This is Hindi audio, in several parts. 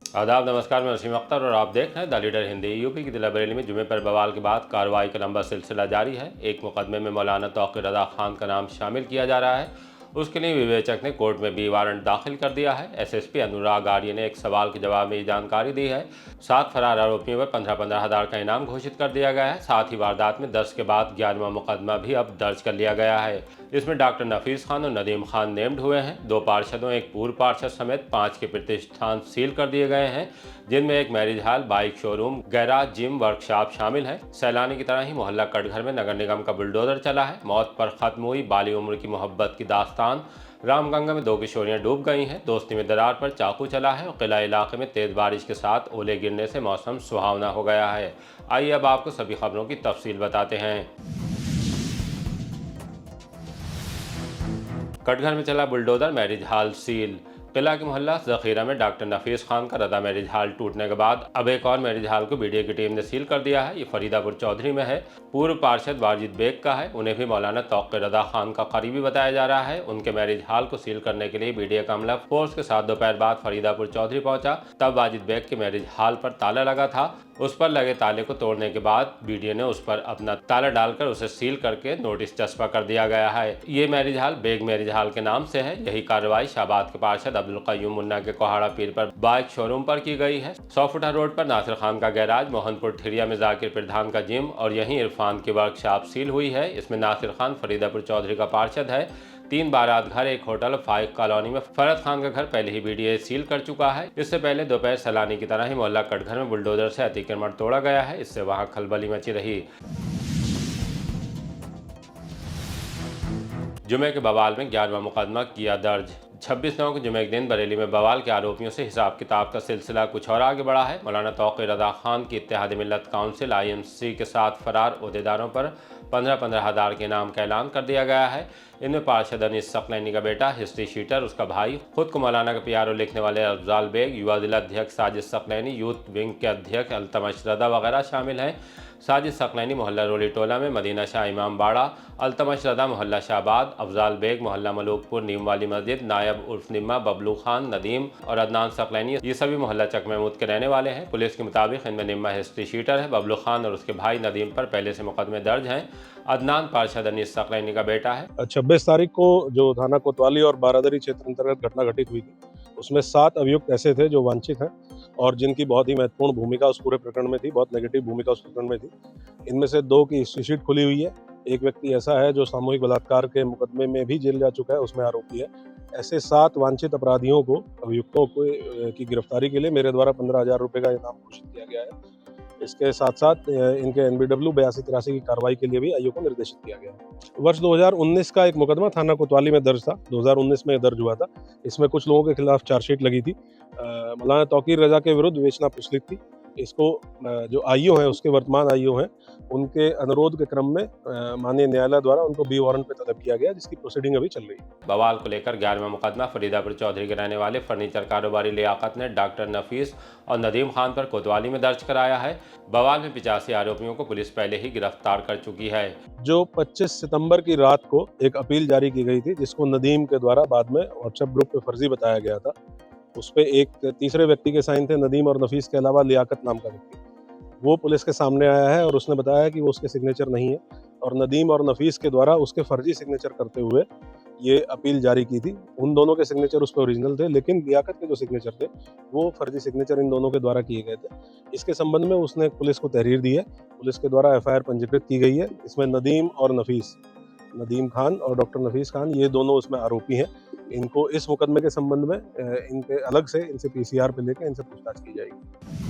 आदाब, नमस्कार। मैं वसीम अख्तर और आप देख रहे हैं द लीडर हिंदी। यूपी की जिला बरेली में जुमे पर बवाल के बाद कार्रवाई का लंबा सिलसिला जारी है। एक मुकदमे में मौलाना तौक़ीर रज़ा खान का नाम शामिल किया जा रहा है। उसके लिए विवेचक ने कोर्ट में भी वारंट दाखिल कर दिया है। एसएसपी अनुराग आर्य ने एक सवाल के जवाब में ये जानकारी दी है। 7 फरार आरोपियों पर 15-15 हज़ार का इनाम घोषित कर दिया गया है। साथ ही वारदात में 10 के बाद 11वां मुकदमा भी अब दर्ज कर लिया गया है। इसमें डॉक्टर नफीस खान और नदीम खान नेम्ड हुए हैं। 2 पार्षदों, एक पूर्व पार्षद समेत 5 के प्रतिष्ठान सील कर दिए गए हैं, जिनमें एक marriage hall, bike showroom, garage, gym, workshop शामिल है। सैलानी की तरह ही मोहल्ला कटघर में नगर निगम का बुलडोजर चला है। मौत पर खत्म हुई बाली उम्र की मोहब्बत की दास्तान। रामगंगा में 2 किशोरियां डूब गई हैं। दोस्ती में दरार पर चाकू चला है और किला इलाके में तेज बारिश के साथ ओले गिरने से मौसम सुहावना हो गया है। आइए अब आपको सभी खबरों की तफसील बताते हैं। कटघर में चला बुलडोजर, मैरिज हॉल सील। किला के मोहल्ला जखीरा में डॉक्टर नफीस खान का रदा मैरिज हॉल टूटने के बाद अब एक और मैरिज हॉल को बीडीए की टीम ने सील कर दिया है। ये फरीदापुर चौधरी में है। पूर्व पार्षद वाजिद बेग का है। उन्हें भी मौलाना तौक़ीर रज़ा खान का करीबी बताया जा रहा है। उनके मैरिज हॉल को सील करने के लिए बीडीए का अमला फोर्स के साथ दोपहर बाद फरीदापुर चौधरी पहुंचा। तब वाजिद बेग के मैरिज हॉल पर ताला लगा था। उस पर लगे ताले को तोड़ने के बाद बीडीए ने उस पर अपना ताला डालकर उसे सील करके नोटिस चस्पा कर दिया गया है। ये marriage hall Baig marriage hall के नाम से है। यही कार्रवाई शाहबाद के पार्षद अब्दुल क़य्यूम मुन्ना के कोहाड़ा पीर पर बाइक शोरूम पर की गई है। 100 फुटा रोड पर नासिर खान का गैराज, मोहनपुर ठिरिया में जाकिर प्रधान का जिम और यहीं इरफान की वर्कशॉप सील हुई है। इसमें नासिर खान फरीदापुर चौधरी का पार्षद है। 3 बारात घर, एक होटल, फाइक कॉलोनी में फरद खान का घर पहले ही बीडीए सील कर चुका है। इससे पहले दोपहर सैलानी की तरह ही मोहल्ला कटघर में बुलडोजर से अतिक्रमण तोड़ा गया है। इससे वहां खलबली मची रही। जुमे के बवाल में 11वां मुकदमा किया दर्ज। 26 नवंबर को जुमे के दिन बरेली में बवाल के आरोपियों से हिसाब किताब का सिलसिला कुछ और आगे बढ़ा है। मौलाना तौक़ीर रज़ा खान की इत्तेहाद मिल्लत काउंसिल IMC के 7 फरार ओहदेदारों पर 15-15 हज़ार के इनाम का ऐलान कर दिया गया है। इनमें पार्षद अनीस सकलैनी का बेटा, हिस्ट्री शीटर, उसका भाई, खुद को मौलाना का PRO लिखने वाले अफजाल बेग, युवा जिला अध्यक्ष साजिद सकलैनी, यूथ विंग के अध्यक्ष अल्तमश रज़ा वगैरह शामिल हैं। साजिद सकलैनी मोहल्ला रोली टोला में मदीना शाह इमाम बाड़ा, अल्तमश रज़ा मोहल्ला शाहबाद, अफजाल बेग मोहल्ला मलूकपुर नीम वाली मस्जिद, नायब उर्फ निम्मा, बबलू खान, नदीम और अदनान सकलैनी ये सभी मोहल्ला चक महमूद के रहने वाले हैं। पुलिस के मुताबिक इनमें निम्मा हिस्ट्री शीटर है। बबलू खान और उसके भाई नदीम पर पहले से मुकदमे दर्ज हैं। अदनान पार्षद अनीस सकलैनी का बेटा है। 26 तारीख को जो थाना कोतवाली और बारादरी क्षेत्र अंतर्गत घटना घटित हुई थी, उसमें 7 अभियुक्त ऐसे थे जो वांछित हैं और जिनकी बहुत ही महत्वपूर्ण भूमिका उस पूरे प्रकरण में थी, बहुत नेगेटिव भूमिका उस प्रकरण में थी। इनमें से 2 की हिस्ट्री शीट खुली हुई है। एक व्यक्ति ऐसा है जो सामूहिक बलात्कार के मुकदमे में भी जेल जा चुका है, उसमें आरोपी है। ऐसे 7 वांछित अपराधियों को, अभियुक्तों को की गिरफ्तारी के लिए मेरे द्वारा 15,000 रुपये का इनाम घोषित किया गया है। इसके साथ साथ इनके NBW 82-83 की कार्रवाई के लिए भी आयोग को निर्देशित किया गया है। वर्ष 2019 का एक मुकदमा थाना कोतवाली में दर्ज था, 2019 में दर्ज हुआ था। इसमें कुछ लोगों के खिलाफ चार्जशीट लगी थी। मौलाना तौक़ीर रज़ा के विरुद्ध विवेचना प्रचलित थी। इसको जो IO हैं, उसके वर्तमान IO हैं, उनके अनुरोध के क्रम में माननीय न्यायालय द्वारा उनको बी वारंट पे तलब किया गया, जिसकी प्रोसीडिंग अभी चल रही है। बवाल को लेकर 11वां मुकदमा फरीदापुर चौधरी के रहने वाले फर्नीचर कारोबारी लियाकत ने डॉक्टर नफीस और नदीम खान पर कोतवाली में दर्ज कराया है। बवाल में 85 आरोपियों को पुलिस पहले ही गिरफ्तार कर चुकी है। जो 25 सितंबर की रात को एक अपील जारी की गई थी, जिसको नदीम के द्वारा बाद में व्हाट्सएप ग्रुप पे फर्जी बताया गया था, उस पे एक तीसरे व्यक्ति के साइन थे, नदीम और नफीस के अलावा लियाकत नाम का व्यक्ति। वो पुलिस के सामने आया है और उसने बताया कि वो उसके सिग्नेचर नहीं है और नदीम और नफीस के द्वारा उसके फर्जी सिग्नेचर करते हुए ये अपील जारी की थी। उन दोनों के सिग्नेचर उस पर ओरिजिनल थे, लेकिन लियाकत के जो सिग्नेचर थे वो फर्जी सिग्नेचर इन दोनों के द्वारा किए गए थे। इसके संबंध में उसने पुलिस को तहरीर दी है। पुलिस के द्वारा FIR पंजीकृत की गई है। इसमें नदीम और नफीस, नदीम खान और डॉक्टर नफीस खान, ये दोनों उसमें आरोपी हैं। इनको इस मुकदमे के संबंध में इनके अलग से इनसे PCR पे लेकर इनसे पूछताछ की जाएगी।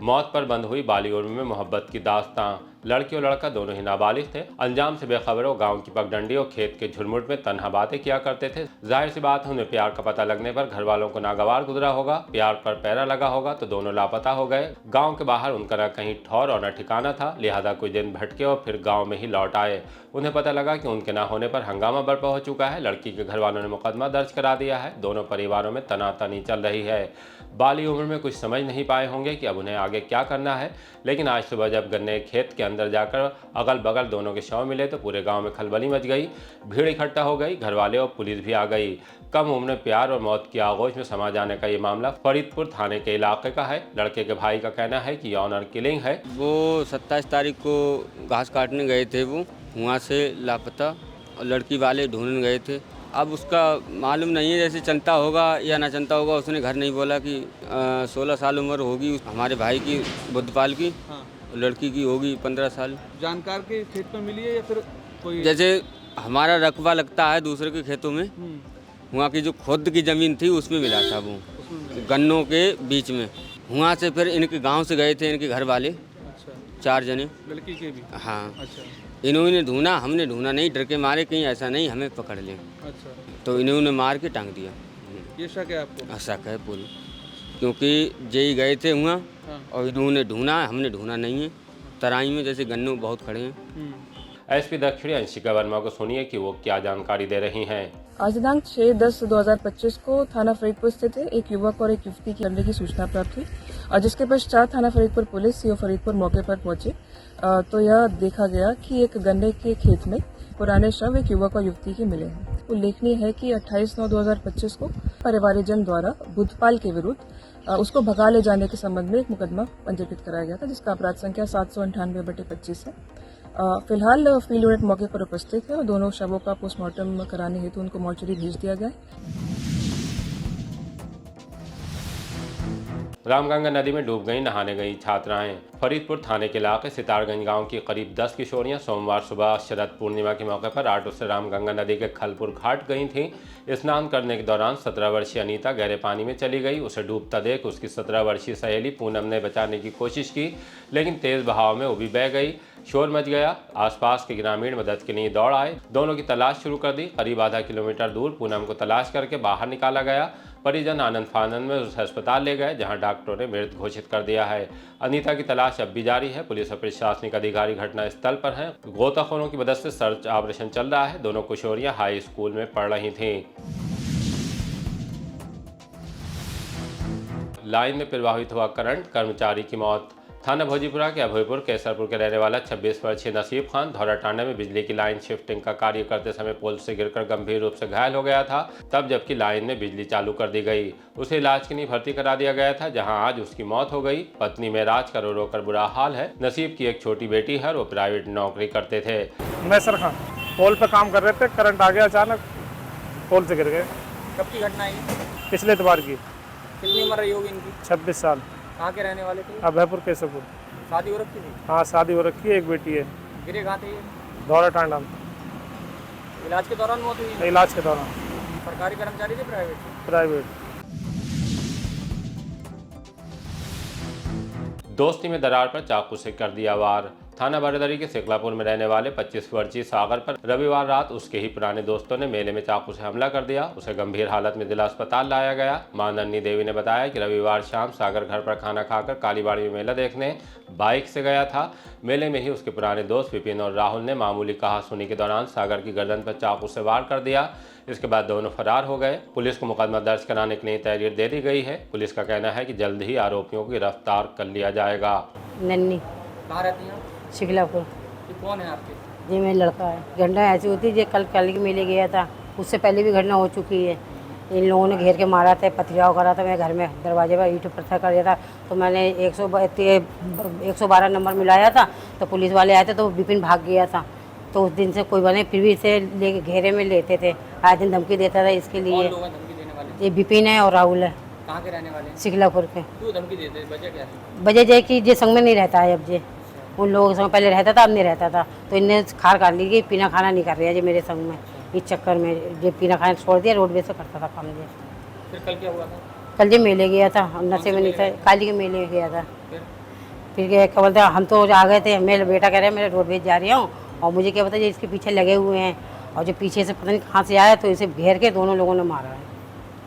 मौत पर बंद हुई बाली उम्र में मोहब्बत की दास्तां। लड़की और लड़का दोनों ही नाबालिग थे। अंजाम से बेखबरों गांव की पगडंडी और खेत के झुरमुट में तन्हा बातें किया करते थे। जाहिर सी बात है, उन्हें प्यार का पता लगने पर घर वालों को नागवार गुजरा होगा। प्यार पर पैरा लगा होगा तो दोनों लापता हो गए। गांव के बाहर उनका न कहीं ठौर और न ठिकाना था, लिहाजा कुछ दिन भटके और फिर गाँव में ही लौट आए। उन्हें पता लगा कि उनके न होने पर हंगामा बरपा हो चुका है। लड़की के घर वालों ने मुकदमा दर्ज करा दिया है। दोनों परिवारों में तनातनी चल रही है। बाली उम्र में कुछ समझ नहीं पाए होंगे कि अब उन्हें आगे क्या करना है, लेकिन आज सुबह जब गन्ने खेत के अंदर जाकर अगल बगल दोनों के शव मिले तो पूरे गांव में खलबली मच गई। भीड़ इकट्ठा हो गई, घर वाले और पुलिस भी आ गई। कम उम्र में प्यार और मौत की आगोश में समा जाने का ये मामला फरीदपुर थाने के इलाके का है। लड़के के भाई का कहना है कि ऑनर किलिंग है। वो 27 तारीख को घास काटने गए थे, वो वहाँ से लापता और लड़की वाले ढूंढने गए थे। अब उसका मालूम नहीं है, जैसे चलता होगा या ना चलता होगा। उसने घर नहीं बोला कि 16 साल उम्र होगी हमारे भाई की, बुद्धपाल की। हाँ। लड़की की होगी 15 साल। जानकार के खेत में मिली है या फिर कोई? जैसे हमारा रकबा लगता है दूसरे के खेतों में, वहाँ की जो खुद की ज़मीन थी उसमें मिला था वो, गन्नों के बीच में। वहाँ से फिर इनके गांव से गए थे इनके घर वाले। अच्छा। 4 जने। लड़की के भी? हाँ। अच्छा। इन्होंने ढूंढा, हमने ढूंढा नहीं, डर के मारे कहीं ऐसा नहीं हमें पकड़ लें। अच्छा। तो इन्होंने मार के टांग दिया। ये शक है आपको? शक है पूरी, क्योंकि जेई गए थे वहाँ हाँ। और इन्होंने ढूंढा, हमने ढूंढा नहीं है। तराई में जैसे गन्नू बहुत खड़े हैं। एसपी दक्षिणी अंशिका वर्मा को सुनिए कि वो क्या जानकारी दे रही हैं। आज दिनांक 6/10/2025 को थाना फरीदपुर स्थित एक युवक और एक युवती की मरने की सूचना प्राप्त हुई और जिसके पश्चात थाना फरीदपुर पुलिस सीओ फरीदपुर मौके पर पहुंचे तो यह देखा गया कि एक गन्ने के खेत में पुराने शव एक युवक और युवती के मिले हैं। उल्लेखनीय है कि 28/9/2025 को परिवारजन द्वारा बुद्धपाल के विरुद्ध उसको भगा ले जाने के संबंध में एक मुकदमा पंजीकृत कराया गया था, जिसका अपराध संख्या 798/25 है। फिलहाल फील्ड यूनिट मौके पर उपस्थित है और दोनों शवों का पोस्टमार्टम कराने हेतु उनको मॉर्चरी भेज दिया गया है। रामगंगा नदी में डूब गई नहाने गई छात्राएं। फरीदपुर थाने के इलाके सितारगंज गांव की करीब 10 किशोरियां सोमवार सुबह शरद पूर्णिमा के मौके पर ऑटो से रामगंगा नदी के खलपुर घाट गई थीं। स्नान करने के दौरान 17 वर्षीय अनीता गहरे पानी में चली गई। उसे डूबता देख उसकी 17 वर्षीय सहेली पूनम ने बचाने की कोशिश की, लेकिन तेज बहाव में वो भी बह गई। शोर मच गया। आसपास के ग्रामीण मदद के लिए दौड़ आए, दोनों की तलाश शुरू कर दी। करीब आधा किलोमीटर दूर पूनम को तलाश करके बाहर निकाला गया। परिजन आनंद फानंद में उसे अस्पताल ले गए, जहां डॉक्टरों ने मृत घोषित कर दिया है। अनीता की तलाश अब भी जारी है। पुलिस और प्रशासनिक अधिकारी घटना स्थल पर हैं। गोताखोरों की मदद से सर्च ऑपरेशन चल रहा है। दोनों किशोरियां हाई स्कूल में पढ़ रही थीं। लाइन में प्रवाहित हुआ करंट, कर्मचारी की मौत। थाना भोजीपुरा के अभयपुर केसरपुर के रहने वाला 26 वर्षीय नसीब खान धौराटांडा में बिजली की लाइन शिफ्टिंग का कार्य करते समय पोल से गिरकर गंभीर रूप से घायल हो गया था। तब जबकि लाइन में बिजली चालू कर दी गई, उसे इलाज के लिए भर्ती करा दिया गया था, जहां आज उसकी मौत हो गई। पत्नी मेराज का रो रो कर बुरा हाल है। नसीब की एक छोटी बेटी है, वो प्राइवेट नौकरी करते थे। नैसर खान पोल पे काम कर रहे थे, करंट आ गया अचानक, पोल से गिर गए। कब की घटना है? पिछले इतवार की। कितनी उम्र रही होगी इनकी? 26 साल। कहाँ के रहने वाले थे? अभयपुर केसरपुर। शादी हो रखी थी? हाँ, शादी हो रखी है, एक बेटी है। गिरे कहाँ थे ये? धौराटांडा में। इलाज के दौरान मौत हुई? इलाज के दौरान। सरकारी कर्मचारी थे प्राइवेट? प्राइवेट। दोस्ती में दरार पर चाकू से कर दिया वार। थाना बरदरी के सिकलापुर में रहने वाले 25 वर्षीय सागर पर रविवार रात उसके ही पुराने दोस्तों ने मेले में चाकू से हमला कर दिया। उसे गंभीर हालत में जिला अस्पताल लाया गया। मां नन्नी देवी ने बताया कि रविवार शाम सागर घर पर खाना खाकर कालीबाड़ी में मेला देखने बाइक से गया था। मेले में ही उसके पुराने दोस्त विपिन और राहुल ने मामूली कहासुनी के दौरान सागर की गर्दन पर चाकू से वार कर दिया। इसके बाद दोनों फरार हो गए। पुलिस को मुकदमा दर्ज कराने के लिए तहरीर दे दी गई है। पुलिस का कहना है कि जल्द ही आरोपियों को गिरफ्तार कर लिया जाएगा। नन्नी कहाँ रहती हैं? शिकलापुर। ये कौन है आपके? जी मेरा लड़का है। घटना ऐसी होती है, कल के मेले गया था, उससे पहले भी घटना हो चुकी है। इन लोगों ने घेर के मारा था, पथराव करा था। मैं घर में दरवाजे पर ईंट पत्थर कर दिया था, तो मैंने 112 नंबर मिलाया था, तो पुलिस वाले आए थे, तो विपिन भाग गया था। तो उस दिन से कोई बने फिर भी इसे ले घेरे में लेते थे, आए दिन धमकी देता था इसके लिए। कौन लोग हैं धमकी देने वाले? ये विपिन है और राहुल है। कहाँ के रहने वाले हैं? शिकलापुर के। क्यों धमकी देते हैं? वजह क्या है? वजह ये कि ये संग में नहीं रहता है अब। जे उन लोगों के संग पहले रहता था, अब नहीं रहता था, तो इनने खार काट ली कि पीना खाना नहीं कर रहा है ये मेरे संग में। इस चक्कर में ये पीना खाना छोड़ दिया, रोडवेज से करता था काम। ये फिर कल क्या हुआ था? कल जो मेले गया था, नशे में नहीं था, काली के मेले गया था। फिर क्या बोलते हम तो आ गए थे, मेरा बेटा कह रहा है मैं रोडवेज जा रही हूँ, और मुझे क्या पता ये इसके पीछे लगे हुए हैं, और जो पीछे से पता नहीं कहाँ से आया, तो इसे घेर के दोनों लोगों ने मारा है।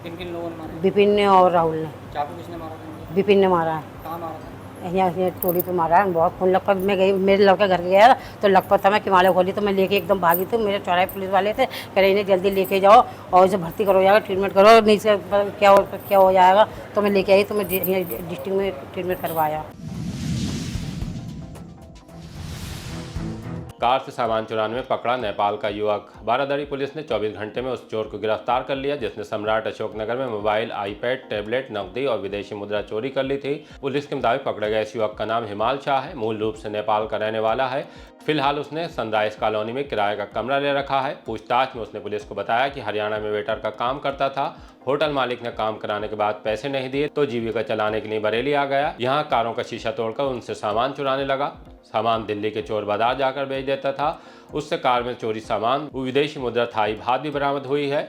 किन किन लोगों ने मारा? विपिन ने और राहुल ने। चाकू किसने मारा था? विपिन ने मारा है। कहाँ मारा था? यहाँ टोली पे मारा है, बहुत खून लखपत। मैं गई, मेरे लड़का घर गया था, तो लखपत था, मैं किमाले खोली तो मैं लेके एकदम भागी थी। मेरे चौराहे पुलिस वाले थे, कह रहे इन्हें जल्दी लेके जाओ और इसे भर्ती करो जाएगा, ट्रीटमेंट करो, नहीं से क्या हो जाएगा। तो मैं लेके आई, तो मैं डिस्ट्रिक्ट में ट्रीटमेंट करवाया। कार से सामान चुराने में पकड़ा नेपाल का युवक। बारादरी पुलिस ने 24 घंटे में उस चोर को गिरफ्तार कर लिया जिसने सम्राट अशोकनगर में मोबाइल, आईपैड, टैबलेट, नकदी और विदेशी मुद्रा चोरी कर ली थी। पुलिस के मुताबिक पकड़े गए इस युवक का नाम हिमाल शाह है। मूल रूप से नेपाल का रहने वाला है। फिलहाल उसने सनराइज कॉलोनी में किराए का कमरा ले रखा है। पूछताछ में उसने पुलिस को बताया कि हरियाणा में वेटर का काम करता था। होटल मालिक ने काम कराने के बाद पैसे नहीं दिए तो जीविका चलाने के लिए बरेली आ गया। यहाँ कारों का शीशा तोड़कर उनसे सामान चुराने लगा। सामान दिल्ली के चोर बाजार जाकर बेच देता था। उससे कार में चोरी सामान, विदेशी मुद्रा, थाई भात भी बरामद हुई है।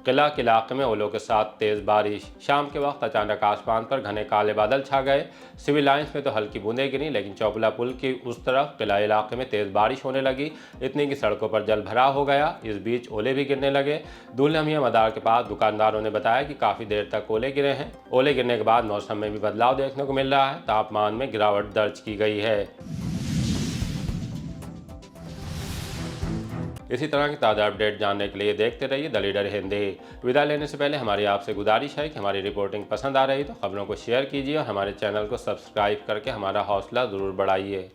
किला के इलाके में ओलों के साथ तेज बारिश। शाम के वक्त अचानक आसमान पर घने काले बादल छा गए। सिविल लाइंस में तो हल्की बूंदें गिरी, लेकिन चौपला पुल की उस तरफ किला इलाके में तेज बारिश होने लगी, इतनी कि सड़कों पर जल भराव हो गया। इस बीच ओले भी गिरने लगे। दुल्हनिया मदार के पास दुकानदारों ने बताया कि काफी देर तक ओले गिरे हैं। ओले गिरने के बाद मौसम में भी बदलाव देखने को मिल रहा है। तापमान में गिरावट दर्ज की गई है। इसी तरह की ताज़ा अपडेट जानने के लिए देखते रहिए द लीडर हिंदी। विदा लेने से पहले हमारी आपसे गुजारिश है कि हमारी रिपोर्टिंग पसंद आ रही तो खबरों को शेयर कीजिए और हमारे चैनल को सब्सक्राइब करके हमारा हौसला ज़रूर बढ़ाइए।